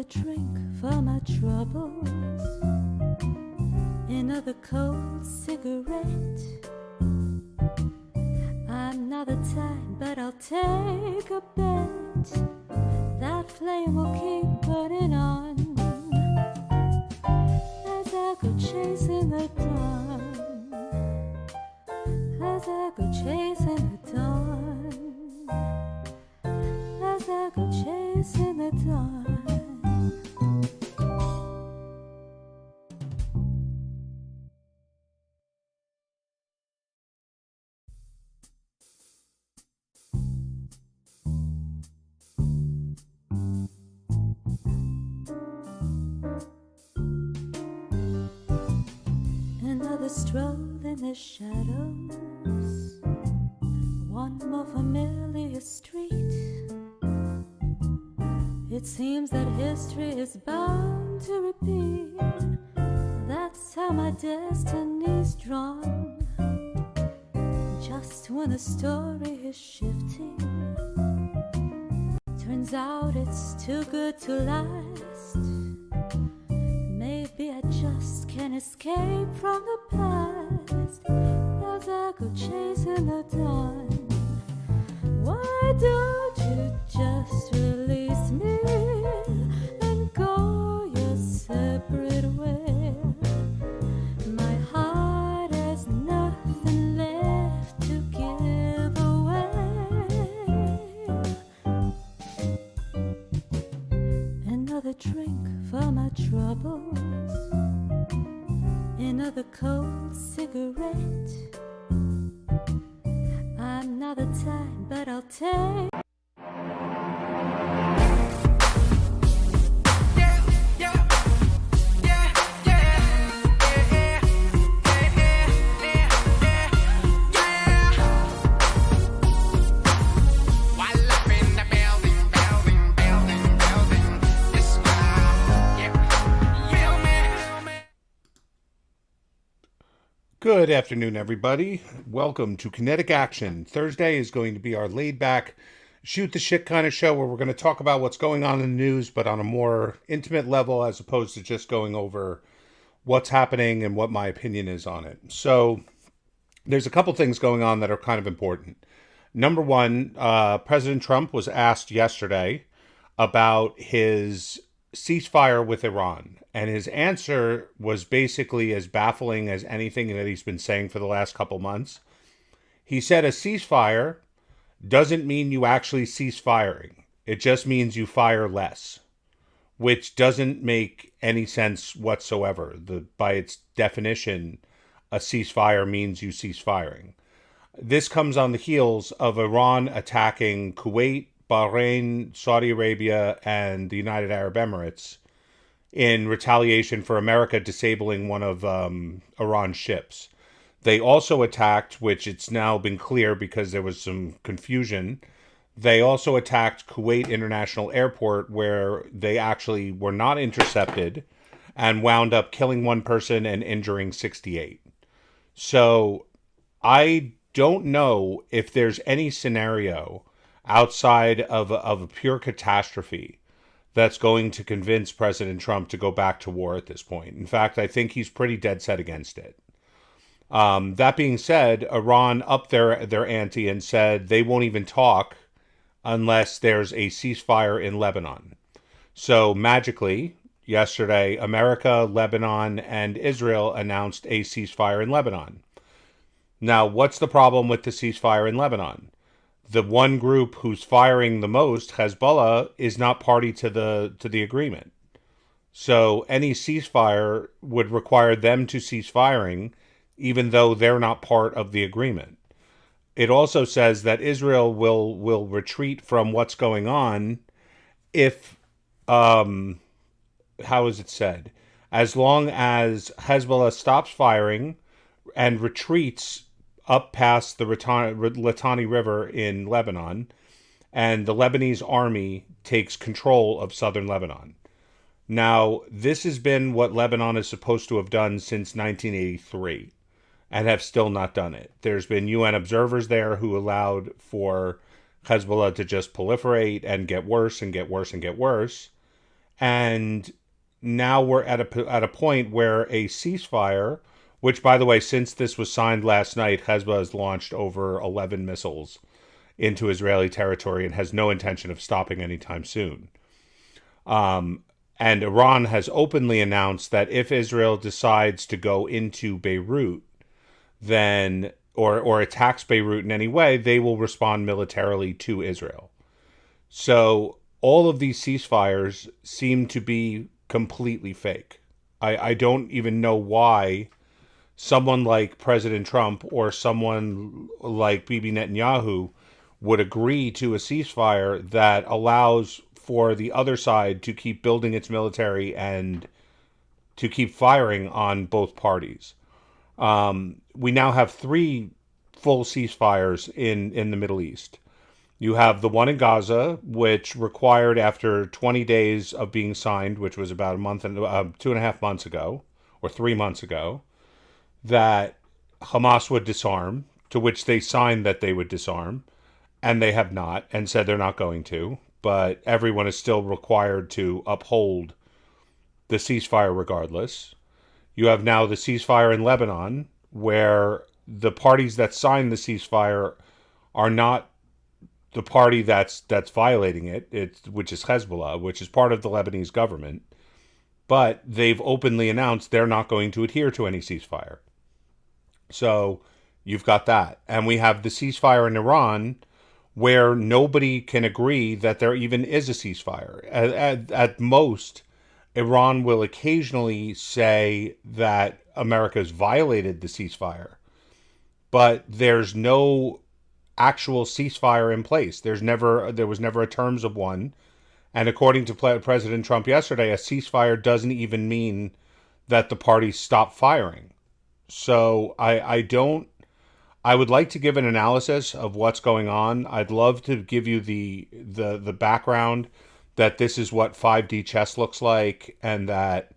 drink for my troubles, another cold cigarette. I'm not the type, but I'll take a bet that flame will keep burning on as I go chasing the dawn, as I go chasing the dawn, as I go chasing the dawn. Another stroll in the shadows, one more familiar street. It seems that history is bound to repeat. That's how my destiny's drawn. Just when the story is shifting, turns out it's too good to last. Maybe I just can't escape from the past as I go chasing the dawn. Why don't you just release me and go your separate way? My heart has nothing left to give away. Another drink for my troubles, another cold cigarette. I'm not the type, but I'll take. Good afternoon, everybody. Welcome to Kinetic Action. Thursday is going to be our laid-back, shoot-the-shit kind of show where we're going to talk about what's going on in the news, but on a more intimate level as opposed to just going over what's happening and what my opinion is on it. So there's a couple things going on that are kind of important. Number one, President Trump was asked yesterday about his ceasefire with Iran. And his answer was basically as baffling as anything that he's been saying for the last couple months. He said a ceasefire doesn't mean you actually cease firing. It just means you fire less, which doesn't make any sense whatsoever. By its definition, a ceasefire means you cease firing. This comes on the heels of Iran attacking Kuwait, Bahrain, Saudi Arabia, and the United Arab Emirates in retaliation for America disabling one of Iran's ships. They also attacked, which it's now been clear because there was some confusion, they also attacked Kuwait International Airport, where they actually were not intercepted and wound up killing one person and injuring 68. So I don't know if there's any scenario outside of a pure catastrophe that's going to convince President Trump to go back to war at this point. In fact, I think he's pretty dead set against it. That being said, Iran upped their ante and said they won't even talk unless there's a ceasefire in Lebanon. So magically, yesterday, America, Lebanon, and Israel announced a ceasefire in Lebanon. Now, what's the problem with the ceasefire in Lebanon? The one group who's firing the most, Hezbollah, is not party to the agreement. So any ceasefire would require them to cease firing, even though they're not part of the agreement. It also says that Israel will retreat from what's going on if, how is it said? As long as Hezbollah stops firing and retreats up past the Litani River in Lebanon, and the Lebanese army takes control of southern Lebanon. Now, this has been what Lebanon is supposed to have done since 1983, and have still not done it. There's been UN observers there who allowed for Hezbollah to just proliferate and get worse and get worse and get worse. And now we're at a point where a ceasefire, which, by the way, since this was signed last night, Hezbollah has launched over 11 missiles into Israeli territory and has no intention of stopping anytime soon. And Iran has openly announced that if Israel decides to go into Beirut, then or attacks Beirut in any way, they will respond militarily to Israel. So all of these ceasefires seem to be completely fake. I don't even know why someone like President Trump or someone like Bibi Netanyahu would agree to a ceasefire that allows for the other side to keep building its military and to keep firing on both parties. We now have 3 full ceasefires in the Middle East. You have the one in Gaza, which required after 20 days of being signed, which was about a month and 2.5 months ago, or 3 months ago, that Hamas would disarm, to which they signed that they would disarm, and they have not, and said they're not going to. But everyone is still required to uphold the ceasefire regardless. You have now the ceasefire in Lebanon, where the parties that signed the ceasefire are not the party that's violating it, which is Hezbollah, which is part of the Lebanese government. But they've openly announced they're not going to adhere to any ceasefire. So you've got that. And we have the ceasefire in Iran, where nobody can agree that there even is a ceasefire. At most, Iran will occasionally say that America's violated the ceasefire, but there's no actual ceasefire in place. There was never a terms of one. And according to President Trump yesterday, a ceasefire doesn't even mean that the parties stop firing. So I would like to give an analysis of what's going on. I'd love to give you the background that this is what 5D chess looks like, and that,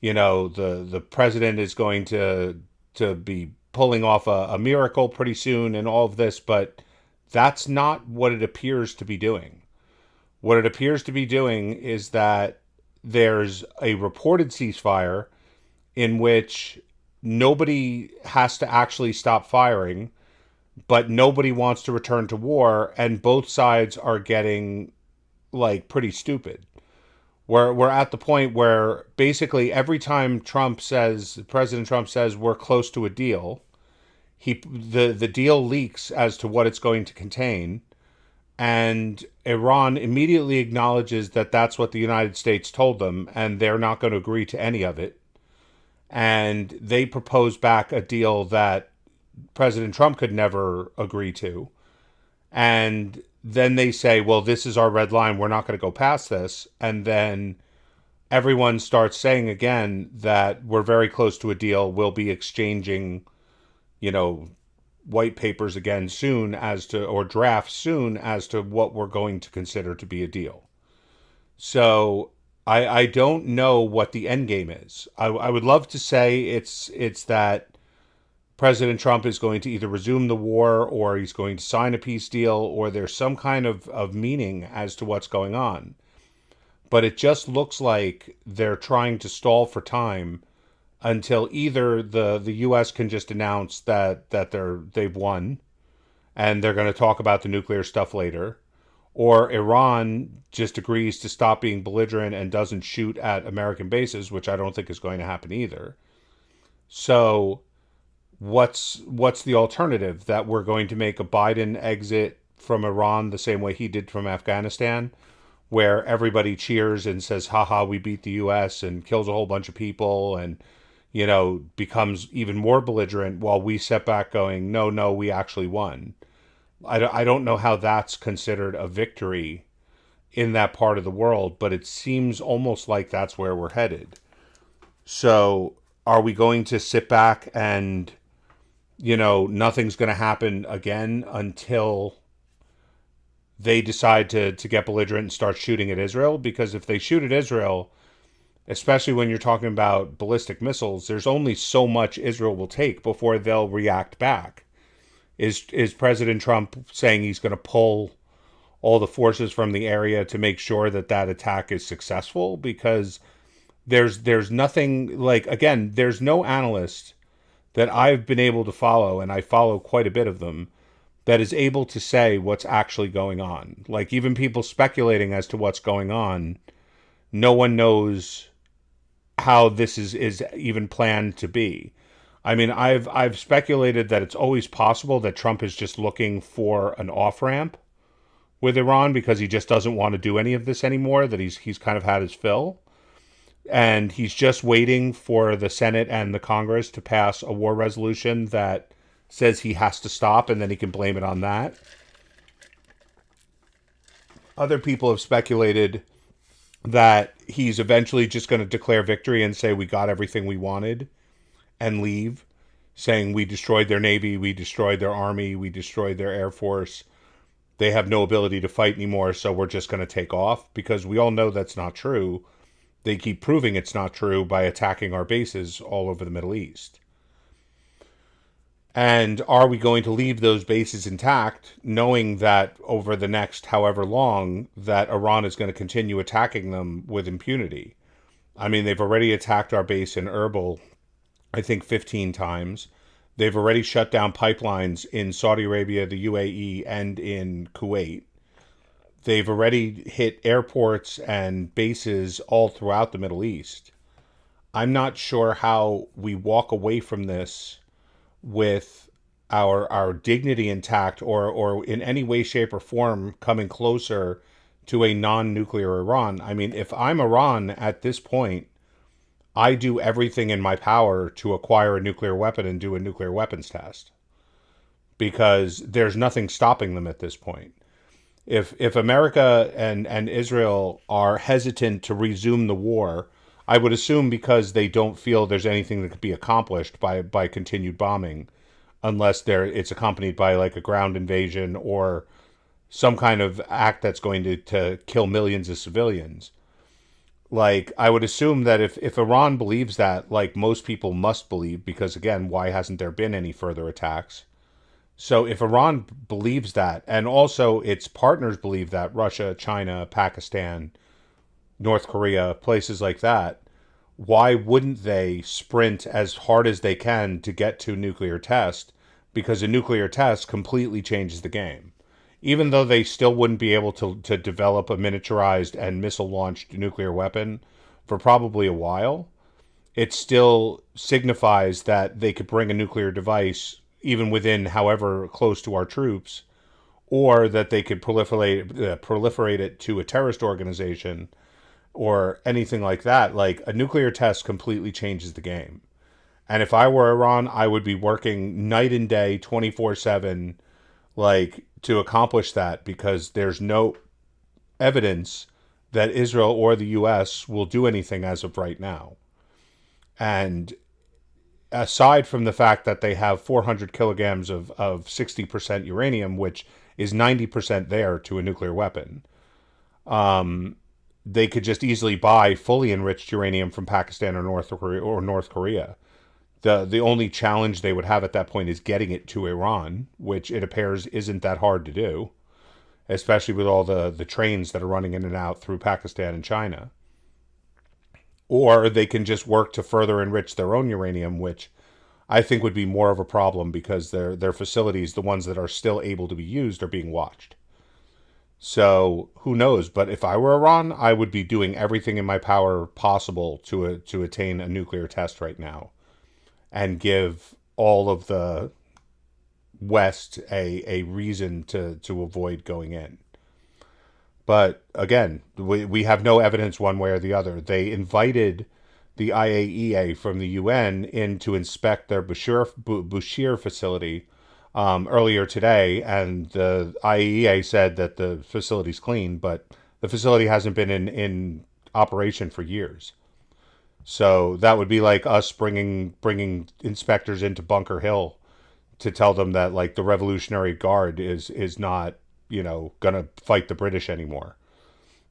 you know, the president is going to be pulling off a miracle pretty soon and all of this, but that's not what it appears to be doing. What it appears to be doing is that there's a reported ceasefire in which nobody has to actually stop firing, but nobody wants to return to war, and both sides are getting like pretty stupid. We're at the point where basically every time President Trump says we're close to a deal, the deal leaks as to what it's going to contain, and Iran immediately acknowledges that that's what the United States told them, and they're not going to agree to any of it. And they propose back a deal that President Trump could never agree to. And then they say, well, this is our red line. We're not going to go past this. And then everyone starts saying again that we're very close to a deal. We'll be exchanging, you know, white papers again soon or drafts soon as to what we're going to consider to be a deal. So I don't know what the end game is. I would love to say it's that President Trump is going to either resume the war, or he's going to sign a peace deal, or there's some kind of meaning as to what's going on. But it just looks like they're trying to stall for time until either the U.S. can just announce that they've won and they're going to talk about the nuclear stuff later, or Iran just agrees to stop being belligerent and doesn't shoot at American bases, which I don't think is going to happen either. So what's the alternative? That we're going to make a Biden exit from Iran the same way he did from Afghanistan, where everybody cheers and says, haha, we beat the U.S., and kills a whole bunch of people and, you know, becomes even more belligerent, while we step back going, no, we actually won. I don't know how that's considered a victory in that part of the world, but it seems almost like that's where we're headed. So are we going to sit back and, you know, nothing's going to happen again until they decide to get belligerent and start shooting at Israel? Because if they shoot at Israel, especially when you're talking about ballistic missiles, there's only so much Israel will take before they'll react back. Is President Trump saying he's going to pull all the forces from the area to make sure that that attack is successful, because there's nothing, like, again, there's no analyst that I've been able to follow, and I follow quite a bit of them, that is able to say what's actually going on. Like, even people speculating as to what's going on, no one knows how this is even planned to be. I mean, I've speculated that it's always possible that Trump is just looking for an off ramp with Iran because he just doesn't want to do any of this anymore, that he's kind of had his fill. And he's just waiting for the Senate and the Congress to pass a war resolution that says he has to stop, and then he can blame it on that. Other people have speculated that he's eventually just going to declare victory and say we got everything we wanted and leave, saying we destroyed their navy, we destroyed their army, we destroyed their air force. They have no ability to fight anymore, so we're just going to take off, because we all know that's not true. They keep proving it's not true by attacking our bases all over the Middle East. And are we going to leave those bases intact, knowing that over the next however long that Iran is going to continue attacking them with impunity? I mean, they've already attacked our base in Erbil, I think 15 times. They've already shut down pipelines in Saudi Arabia, the UAE, and in Kuwait. They've already hit airports and bases all throughout the Middle East. I'm not sure how we walk away from this with our dignity intact, or in any way, shape, or form coming closer to a non-nuclear Iran. I mean, if I'm Iran at this point, I do everything in my power to acquire a nuclear weapon and do a nuclear weapons test, because there's nothing stopping them at this point. If America and Israel are hesitant to resume the war, I would assume because they don't feel there's anything that could be accomplished by continued bombing, unless it's accompanied by like a ground invasion or some kind of act that's going to kill millions of civilians. Like, I would assume that if Iran believes that, like most people must believe, because again, why hasn't there been any further attacks? So if Iran believes that, and also its partners believe that, Russia, China, Pakistan, North Korea, places like that, why wouldn't they sprint as hard as they can to get to nuclear test? Because a nuclear test completely changes the game. Even though they still wouldn't be able to develop a miniaturized and missile-launched nuclear weapon for probably a while, it still signifies that they could bring a nuclear device even within however close to our troops, or that they could proliferate it to a terrorist organization or anything like that. Like, a nuclear test completely changes the game. And if I were Iran, I would be working night and day, 24/7, like, to accomplish that, because there's no evidence that Israel or the U.S. will do anything as of right now. And aside from the fact that they have 400 kilograms of 60% uranium, which is 90% there to a nuclear weapon, they could just easily buy fully enriched uranium from Pakistan or North Korea. The only challenge they would have at that point is getting it to Iran, which it appears isn't that hard to do, especially with all the trains that are running in and out through Pakistan and China. Or they can just work to further enrich their own uranium, which I think would be more of a problem, because their facilities, the ones that are still able to be used, are being watched. So who knows? But if I were Iran, I would be doing everything in my power possible to attain a nuclear test right now, and give all of the West a reason to avoid going in. But again, we have no evidence one way or the other. They invited the IAEA from the UN in to inspect their Bushehr facility earlier today, and the IAEA said that the facility's clean, but the facility hasn't been in operation for years. So that would be like us bringing inspectors into Bunker Hill to tell them that, like, the Revolutionary Guard is not, gonna fight the British anymore.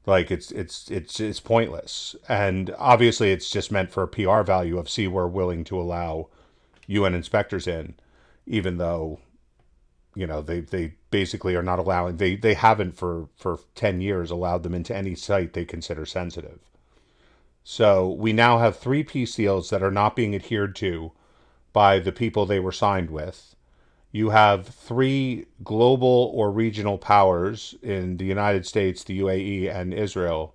Like, it's pointless, and obviously it's just meant for a PR value of, see, we're willing to allow UN inspectors in, even though They basically are not allowing, they haven't for 10 years allowed them into any site they consider sensitive. So we now have three peace deals that are not being adhered to by the people they were signed with. You have three global or regional powers in the United States, the UAE, and Israel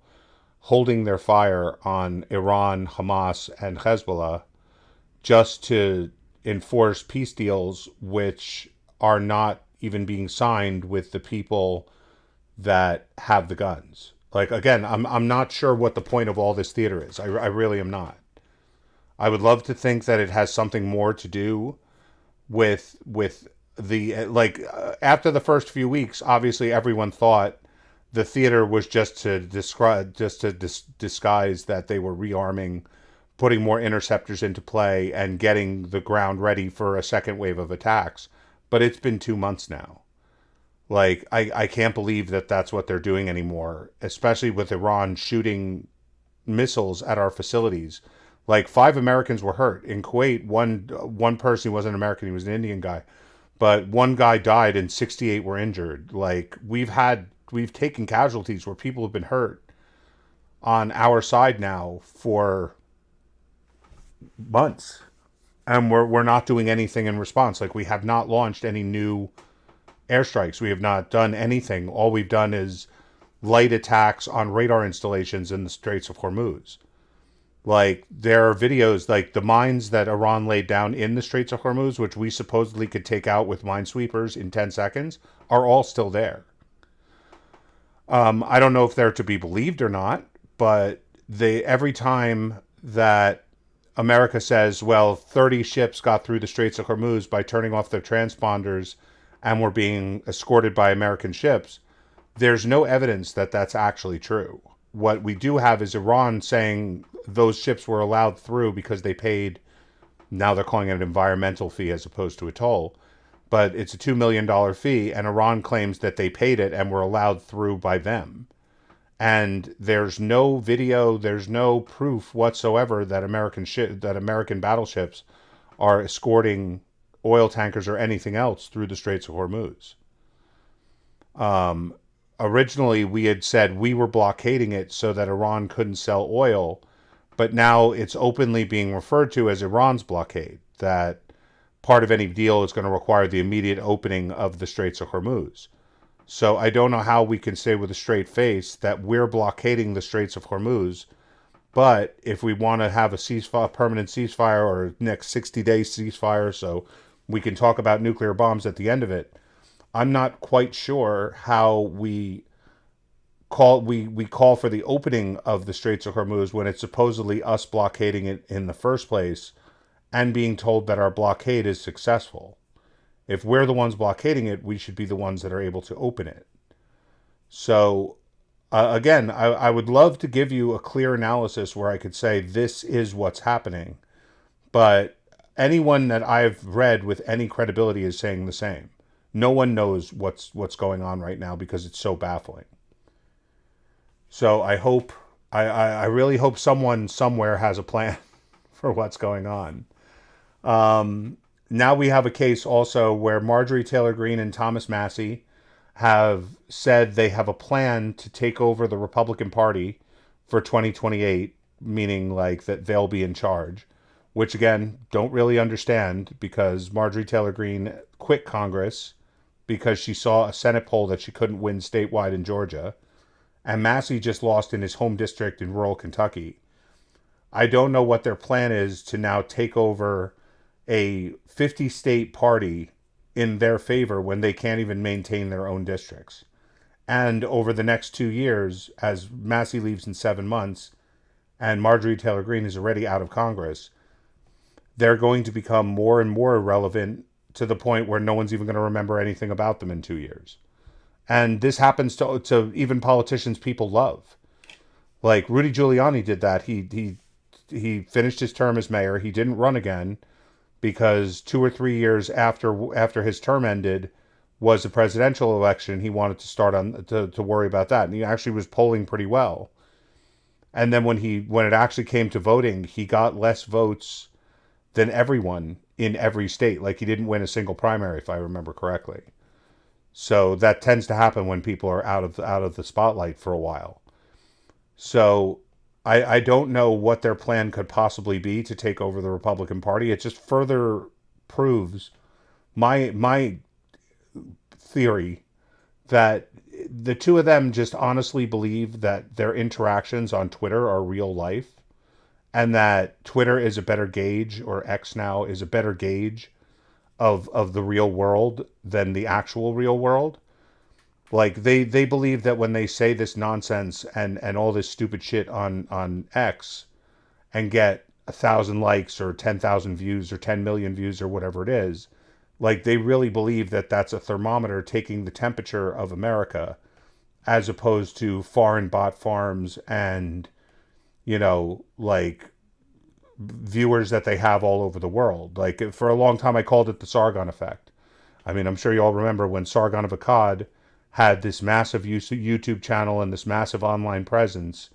holding their fire on Iran, Hamas, and Hezbollah just to enforce peace deals which are not even being signed with the people that have the guns. Like, again, I'm not sure what the point of all this theater is. I really am not. I would love to think that it has something more to do with the after the first few weeks. Obviously, everyone thought the theater was just to disguise that they were rearming, putting more interceptors into play, and getting the ground ready for a second wave of attacks. But it's been 2 months now. Like, I can't believe that that's what they're doing anymore, especially with Iran shooting missiles at our facilities. Like, 5 Americans were hurt. In Kuwait, one person, he wasn't American, he was an Indian guy. But one guy died and 68 were injured. Like, we've taken casualties where people have been hurt on our side now for months. And we're not doing anything in response. Like, we have not launched any new airstrikes. We have not done anything. All we've done is light attacks on radar installations in the Straits of Hormuz. Like, there are videos, like the mines that Iran laid down in the Straits of Hormuz, which we supposedly could take out with minesweepers in 10 seconds, are all still there. I don't know if they're to be believed or not, but every time that America says, well, 30 ships got through the Straits of Hormuz by turning off their transponders and were being escorted by American ships, there's no evidence that that's actually true. What we do have is Iran saying those ships were allowed through because they paid, now they're calling it an environmental fee as opposed to a toll, but it's a $2 million fee, and Iran claims that they paid it and were allowed through by them. And there's no video, there's no proof whatsoever that American battleships are escorting oil tankers or anything else through the Straits of Hormuz. Originally, we had said we were blockading it so that Iran couldn't sell oil, but now it's openly being referred to as Iran's blockade, that part of any deal is going to require the immediate opening of the Straits of Hormuz. So I don't know how we can say with a straight face that we're blockading the Straits of Hormuz, but if we want to have a permanent ceasefire, or next 60-day ceasefire, so we can talk about nuclear bombs at the end of it, I'm not quite sure how we call for the opening of the Straits of Hormuz when it's supposedly us blockading it in the first place and being told that our blockade is successful. If we're the ones blockading it, we should be the ones that are able to open it. So, again, I would love to give you a clear analysis where I could say this is what's happening. But anyone that I've read with any credibility is saying the same. No one knows what's going on right now because it's so baffling. So I really hope someone somewhere has a plan for what's going on. Now we have a case also where Marjorie Taylor Greene and Thomas Massie have said they have a plan to take over the Republican Party for 2028, meaning like that they'll be in charge, which again, don't really understand because Marjorie Taylor Greene quit Congress because she saw a Senate poll that she couldn't win statewide in Georgia, and Massie just lost in his home district in rural Kentucky. I don't know what their plan is to now take over a 50-state party in their favor when they can't even maintain their own districts. And over the next 2 years, as Massie leaves in 7 months, and Marjorie Taylor Greene is already out of Congress, they're going to become more and more irrelevant to the point where no one's even going to remember anything about them in 2 years. And this happens to even politicians people love. Like Rudy Giuliani did that. He finished his term as mayor. He didn't run again because 2 or 3 years after his term ended was the presidential election. He wanted to start to worry about that, and he actually was polling pretty well. And then when it actually came to voting, he got less votes than everyone in every state. Like, he didn't win a single primary, if I remember correctly. So that tends to happen when people are out of the spotlight for a while. So I don't know what their plan could possibly be to take over the Republican Party. It just further proves my theory that the two of them just honestly believe that their interactions on Twitter are real life, and that Twitter is a better gauge, or X now is a better gauge of the real world than the actual real world. Like they believe that when they say this nonsense and all this stupid shit on X and get 1,000 likes or 10,000 views or 10 million views or whatever it is, like they really believe that that's a thermometer taking the temperature of America, as opposed to foreign bot farms and, like viewers that they have all over the world. Like for a long time, I called it the Sargon effect. I mean, I'm sure you all remember when Sargon of Akkad had this massive YouTube channel and this massive online presence,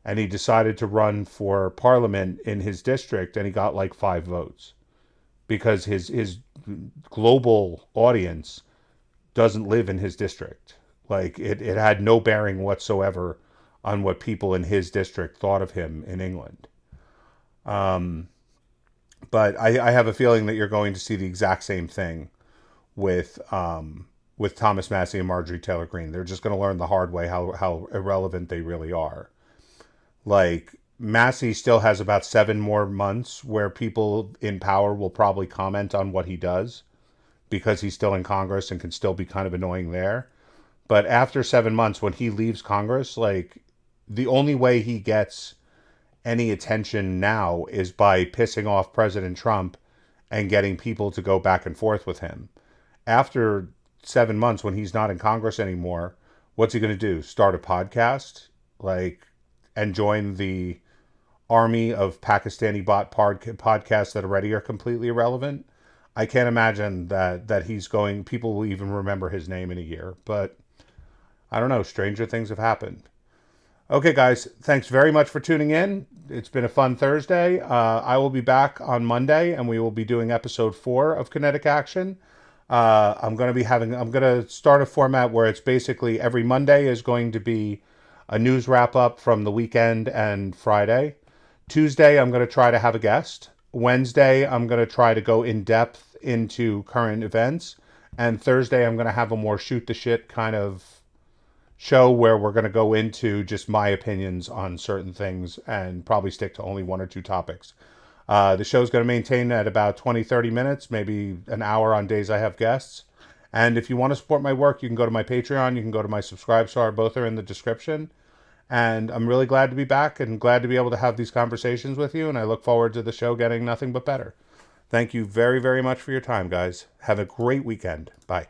and he decided to run for parliament in his district, and he got like 5 votes because his global audience doesn't live in his district. Like it had no bearing whatsoever on what people in his district thought of him in England. But I have a feeling that you're going to see the exact same thing with Thomas Massey and Marjorie Taylor Greene. They're just going to learn the hard way how irrelevant they really are. Like Massey still has about 7 more months where people in power will probably comment on what he does, because he's still in Congress and can still be kind of annoying there. But after 7 months, when he leaves Congress, like the only way he gets any attention now is by pissing off President Trump and getting people to go back and forth with him. After 7 months, when he's not in Congress anymore, what's he going to do? Start a podcast? Like, and join the army of Pakistani bot podcasts that already are completely irrelevant? I can't imagine that he's going, people will even remember his name in a year. But I don't know, stranger things have happened. Okay, guys, thanks very much for tuning in. It's been a fun Thursday. I will be back on Monday, and we will be doing episode 4 of Kinetic Action. I'm going to start a format where it's basically every Monday is going to be a news wrap up from the weekend and Friday. Tuesday, I'm going to try to have a guest. Wednesday, I'm going to try to go in depth into current events. And Thursday, I'm going to have a more shoot the shit kind of show where we're going to go into just my opinions on certain things and probably stick to only 1 or 2 topics. The show's going to maintain at about 20-30 minutes, maybe an hour on days I have guests. And if you want to support my work, you can go to my Patreon, you can go to my Subscribestar, both are in the description. And I'm really glad to be back and glad to be able to have these conversations with you, and I look forward to the show getting nothing but better. Thank you very, very much for your time, guys. Have a great weekend. Bye.